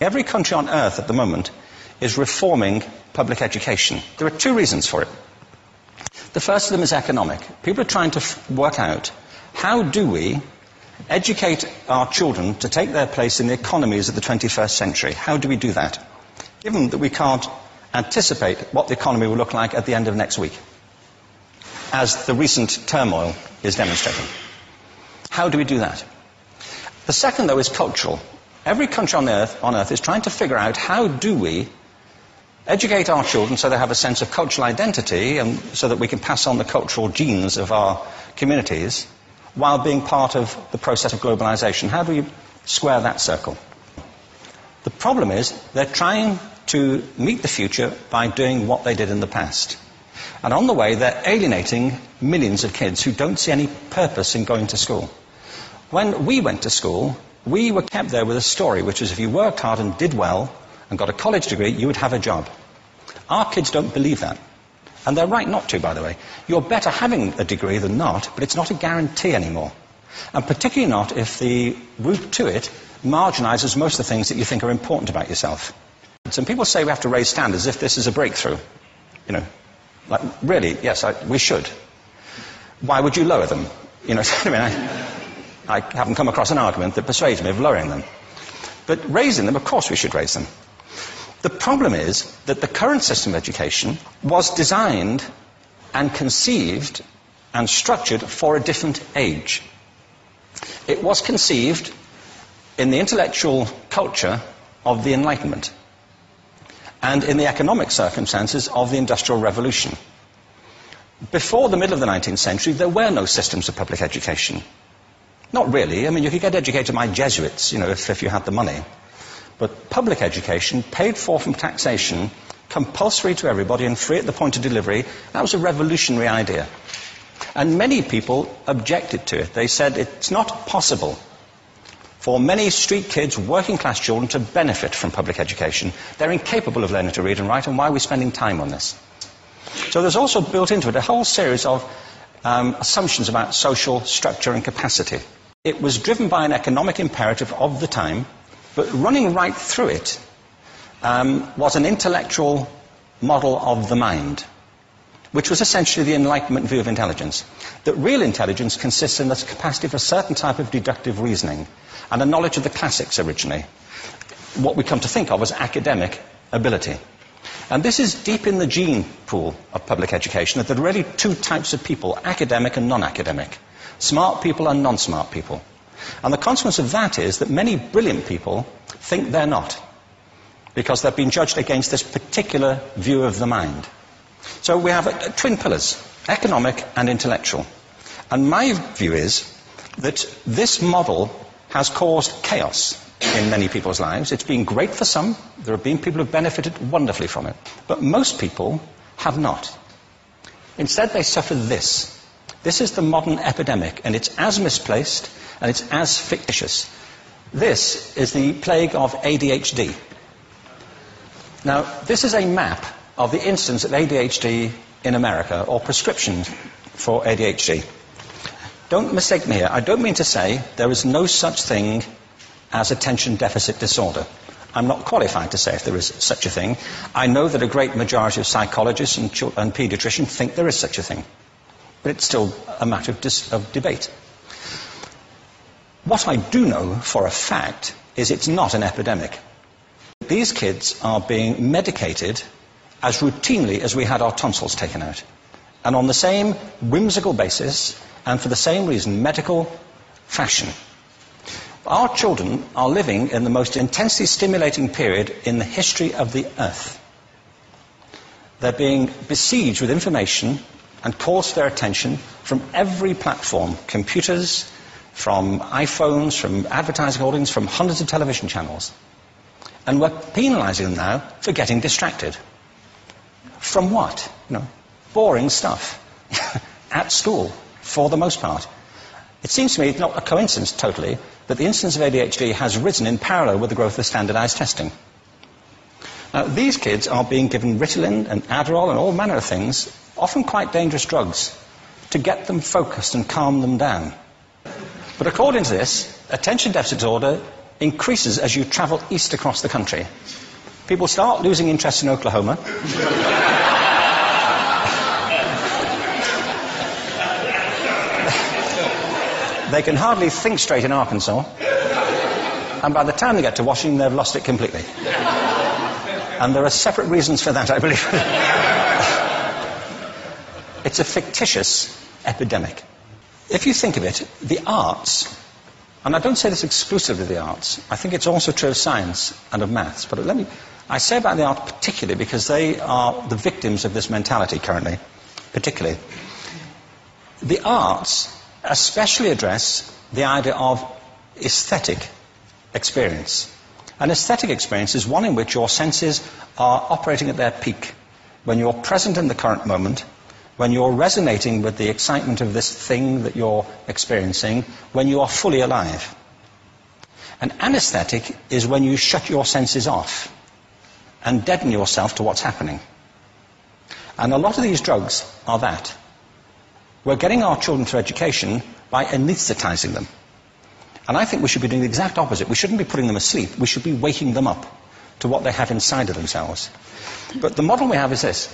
Every country on earth at the moment is reforming public education. There are two reasons for it. The first of them is economic. People are trying to work out, how do we educate our children to take their place in the economies of the 21st century? How do we do that, given that we can't anticipate what the economy will look like at the end of next week, as the recent turmoil is demonstrating? How do we do that? The second, though, is cultural. Every country on earth is trying to figure out, how do we educate our children so they have a sense of cultural identity and so that we can pass on the cultural genes of our communities while being part of the process of globalization. How do we square that circle? The problem is they're trying to meet the future by doing what they did in the past. And on the way, they're alienating millions of kids who don't see any purpose in going to school. When we went to school, we were kept there with a story, which is if you worked hard and did well and got a college degree, you would have a job. Our kids don't believe that. And they're right not to, by the way. You're better having a degree than not, but it's not a guarantee anymore. And particularly not if the route to it marginalizes most of the things that you think are important about yourself. Some people say we have to raise standards as if this is a breakthrough. You know, like, really, yes, we should. Why would you lower them? You know, I mean, I haven't come across an argument that persuades me of lowering them. But raising them, of course we should raise them. The problem is that the current system of education was designed and conceived and structured for a different age. It was conceived in the intellectual culture of the Enlightenment and in the economic circumstances of the Industrial Revolution. Before the middle of the 19th century, there were no systems of public education. Not really. I mean, you could get educated by Jesuits, you know, if you had the money. But public education, paid for from taxation, compulsory to everybody and free at the point of delivery, that was a revolutionary idea. And many people objected to it. They said it's not possible for many street kids, working class children, to benefit from public education. They're incapable of learning to read and write, and why are we spending time on this? So there's also built into it a whole series of assumptions about social structure and capacity. It was driven by an economic imperative of the time, but running right through it was an intellectual model of the mind, which was essentially the Enlightenment view of intelligence. That real intelligence consists in the capacity for a certain type of deductive reasoning and a knowledge of the classics originally, what we come to think of as academic ability. And this is deep in the gene pool of public education, that there are really two types of people, academic and non-academic, smart people and non-smart people. And the consequence of that is that many brilliant people think they're not, because they've been judged against this particular view of the mind. So we have twin pillars, economic and intellectual. And my view is that this model has caused chaos in many people's lives. It's been great for some. There have been people who have benefited wonderfully from it. But most people have not. Instead, they suffer this. This is the modern epidemic, and it's as misplaced and it's as fictitious. This is the plague of ADHD. Now, this is a map of the incidence of ADHD in America, or prescriptions for ADHD. Don't mistake me here. I don't mean to say there is no such thing as attention deficit disorder. I'm not qualified to say if there is such a thing. I know that a great majority of psychologists and paediatricians think there is such a thing. But it's still a matter of debate. What I do know for a fact is it's not an epidemic. These kids are being medicated as routinely as we had our tonsils taken out. And on the same whimsical basis, and for the same reason, medical fashion. Our children are living in the most intensely stimulating period in the history of the earth. They're being besieged with information and calls for their attention from every platform, computers, from iPhones, from advertising holdings, from hundreds of television channels. And we're penalizing them now for getting distracted. From what? You know, boring stuff. At school, for the most part. It seems to me it's not a coincidence totally that the incidence of ADHD has risen in parallel with the growth of standardized testing. Now, these kids are being given Ritalin and Adderall and all manner of things, often quite dangerous drugs, to get them focused and calm them down. But according to this, attention deficit disorder increases as you travel east across the country. People start losing interest in Oklahoma. They can hardly think straight in Arkansas. And by the time they get to Washington, they've lost it completely. And there are separate reasons for that, I believe. It's a fictitious epidemic. If you think of it, the arts, and I don't say this exclusively of the arts, I think it's also true of science and of maths, but I say about the arts particularly because they are the victims of this mentality currently, particularly. The arts especially address the idea of aesthetic experience. An aesthetic experience is one in which your senses are operating at their peak, when you're present in the current moment, when you're resonating with the excitement of this thing that you're experiencing, when you are fully alive. An anesthetic is when you shut your senses off and deaden yourself to what's happening. And a lot of these drugs are that. We're getting our children through education by anesthetizing them. And I think we should be doing the exact opposite. We shouldn't be putting them asleep. We should be waking them up to what they have inside of themselves. But the model we have is this.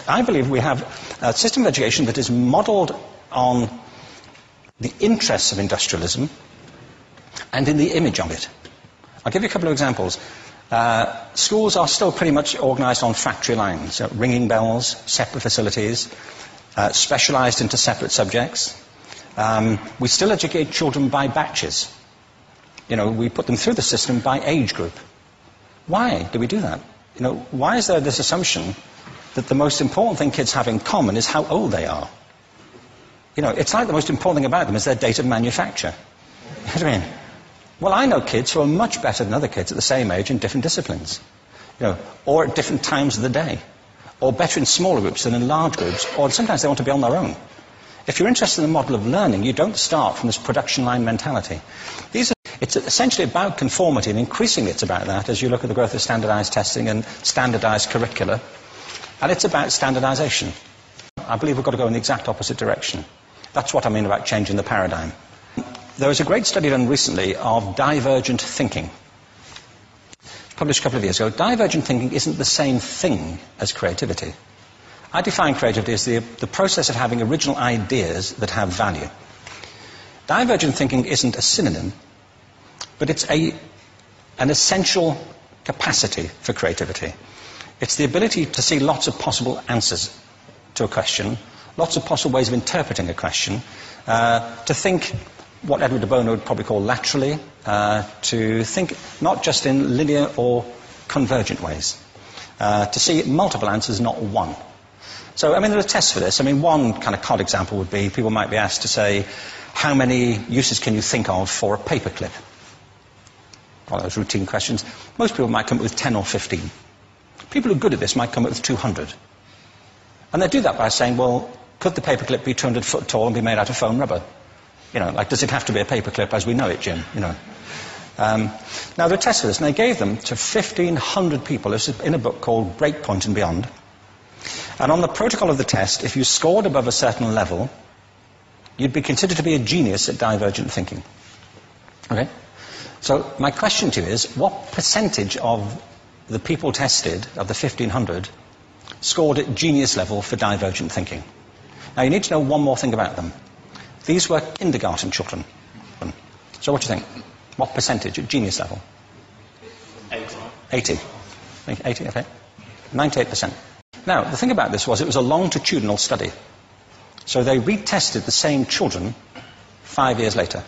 I believe we have a system of education that is modeled on the interests of industrialism and in the image of it. I'll give you a couple of examples. Schools are still pretty much organized on factory lines, ringing bells, separate facilities, specialized into separate subjects. We still educate children by batches. We put them through the system by age group. Why do we do that? Why is there this assumption that the most important thing kids have in common is how old they are? It's like the most important thing about them is their date of manufacture. You know what I mean? Well, I know kids who are much better than other kids at the same age in different disciplines, or at different times of the day, or better in smaller groups than in large groups, or sometimes they want to be on their own. If you're interested in the model of learning, you don't start from this production line mentality. It's essentially about conformity, and increasingly it's about that as you look at the growth of standardized testing and standardized curricula. And it's about standardization. I believe we've got to go in the exact opposite direction. That's what I mean about changing the paradigm. There was a great study done recently of divergent thinking. Published a couple of years ago. Divergent thinking isn't the same thing as creativity. I define creativity as the process of having original ideas that have value. Divergent thinking isn't a synonym, but it's an essential capacity for creativity. It's the ability to see lots of possible answers to a question, lots of possible ways of interpreting a question, to think what Edward de Bono would probably call laterally, to think not just in linear or convergent ways, to see multiple answers, not one. So, there are tests for this. One kind of cod example would be, people might be asked to say, how many uses can you think of for a paperclip? All those routine questions. Most people might come up with 10 or 15. People who are good at this might come up with 200. And they do that by saying, well, could the paperclip be 200 foot tall and be made out of foam rubber? Does it have to be a paperclip as we know it, Jim? Now, they tested this, and they gave them to 1,500 people. This is in a book called Breakpoint and Beyond. And on the protocol of the test, if you scored above a certain level, you'd be considered to be a genius at divergent thinking. Okay? So my question to you is, what percentage of the people tested, of the 1,500, scored at genius level for divergent thinking? Now, you need to know one more thing about them. These were kindergarten children. So what do you think? What percentage at genius level? 80. 80, okay. 98%. Now, the thing about this was it was a longitudinal study. So they retested the same children 5 years later,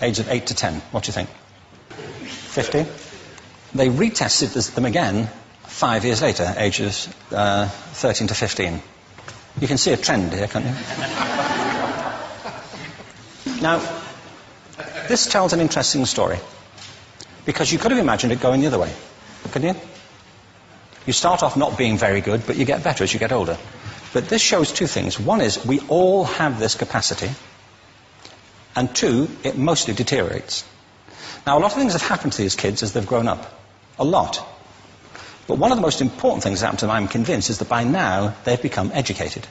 age of 8 to 10. What do you think? 50? They retested them again 5 years later, ages 13 to 15. You can see a trend here, can't you? Now, this tells an interesting story, because you could have imagined it going the other way, couldn't you? You start off not being very good, but you get better as you get older. But this shows two things. One is, we all have this capacity, and two, it mostly deteriorates. Now, a lot of things have happened to these kids as they've grown up. A lot. But one of the most important things that happened to them, I'm convinced, is that by now they've become educated.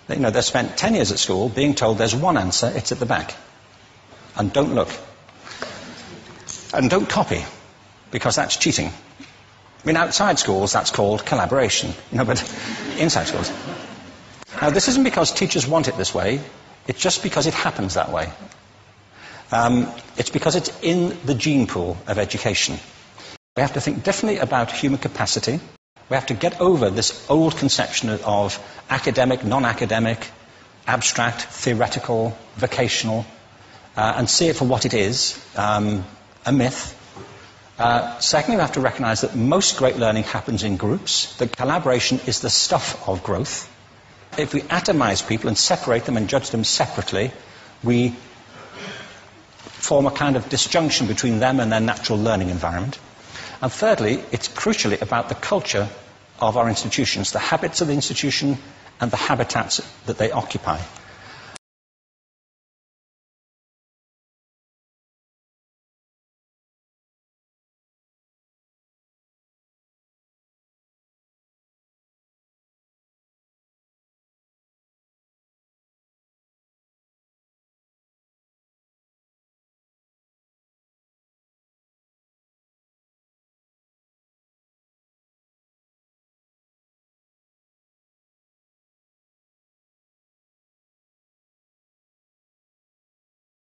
They've spent 10 years at school being told there's one answer, it's at the back. And don't look. And don't copy, because that's cheating. I mean, outside schools, that's called collaboration, but inside schools. Now, this isn't because teachers want it this way, it's just because it happens that way. It's because it's in the gene pool of education. We have to think differently about human capacity. We have to get over this old conception of academic, non-academic, abstract, theoretical, vocational, and see it for what it is, a myth. Secondly, we have to recognize that most great learning happens in groups, that collaboration is the stuff of growth. If we atomize people and separate them and judge them separately, we form a kind of disjunction between them and their natural learning environment. And thirdly, it's crucially about the culture of our institutions, the habits of the institution and the habitats that they occupy.